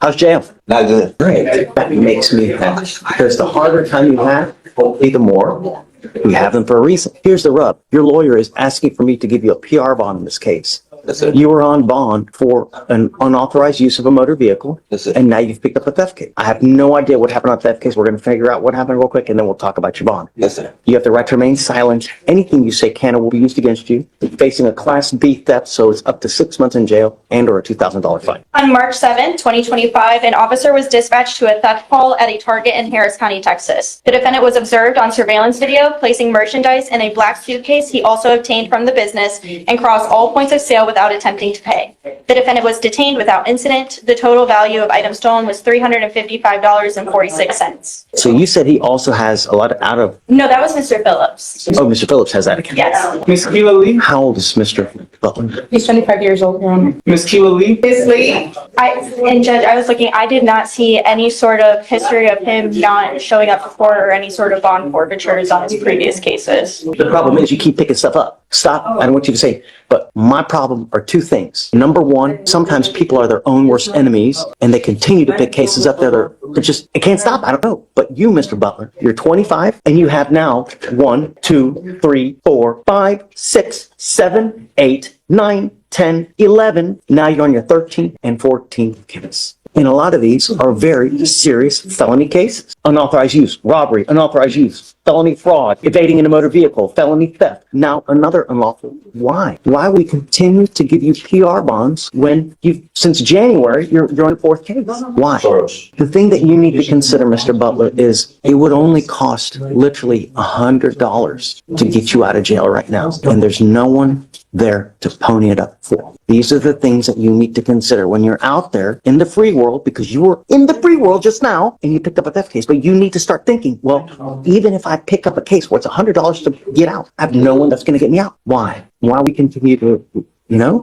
How's jail? Not good. Great. That makes me happy. Because the harder time you have, hopefully the more. We have them for a reason. Here's the rub. Your lawyer is asking for me to give you a PR bond in this case. That's it. You were on bond for an unauthorized use of a motor vehicle, That's it. and now you've picked up a theft case. I have no idea what happened on theft case. We're going to figure out what happened real quick, and then we'll talk about your bond. Yes, sir. You have the right to remain silent. Anything you say can or will be used against you. You're facing a Class B theft, so it's up to 6 months in jail and or a $2,000 fine. On March 7, 2025, an officer was dispatched to a theft call at a Target in Harris County, Texas. The defendant was observed on surveillance video placing merchandise in a black suitcase he also obtained from the business and crossed all points of sale without attempting to pay. The defendant was detained without incident. The total value of items stolen was $355.46. So you said he also has a lot of out of... No, that was Mr. Phillips. Oh, Mr. Phillips has that account. Yes. Miss Keela Lee? How old is Mr. Butler? He's 25 years old, Your Honor. Miss Keela Lee? Miss Lee? And Judge, I was looking, I did not see any sort of history of him not showing up for court or any sort of bond forfeitures on his previous cases. The problem is you keep picking stuff up. Stop. I don't want you to say, but my problem are two things. Number one, sometimes people are their own worst enemies and they continue to pick cases up. They're just, it can't stop. I don't know. But you, Mr. Butler, you're 25 and you have now 1, 2, 3, 4, 5, 6, 7, 8, 9, 10, 11. Now you're on your 13th and 14th case. And a lot of these are very serious felony cases. Unauthorized use, robbery, unauthorized use, felony fraud, evading in a motor vehicle, felony theft. Now another unlawful. Why? Why we continue to give you PR bonds when since January, you're on the fourth case? Why? Soros. The thing that you need to consider, Mr. Butler, is it would only cost literally $100 to get you out of jail right now. And there's no one there to pony it up for. These are the things that you need to consider when you're out there in the free world, because you were in the free world just now and you picked up a theft case. But you need to start thinking, well, even if I pick up a case where it's $100 to get out, I have no one that's going to get me out. Why? Why we continue to,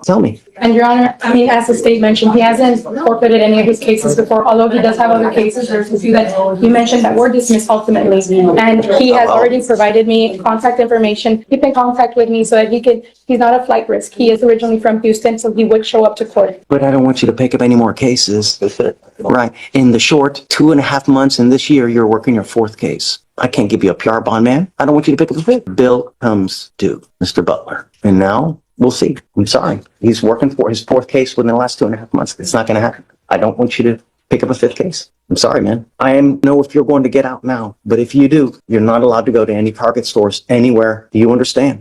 tell me. And Your Honor, as the state mentioned, he hasn't forfeited any of his cases before, although he does have other cases. There's a few that you mentioned that were dismissed ultimately. And he has already provided me contact information. Keep in contact with me so that he's not a flight risk. He is originally from Houston, so he would show up to court. But I don't want you to pick up any more cases. Right. In the short 2.5 months in this year, you're working your fourth case. I can't give you a PR bond, man. I don't want you to pick up the fifth. Bill comes due, Mr. Butler. And now we'll see. I'm sorry. He's working for his fourth case within the last 2.5 months. It's not going to happen. I don't want you to pick up a fifth case. I'm sorry, man. I know if you're going to get out now, but if you do, you're not allowed to go to any Target stores anywhere. Do you understand?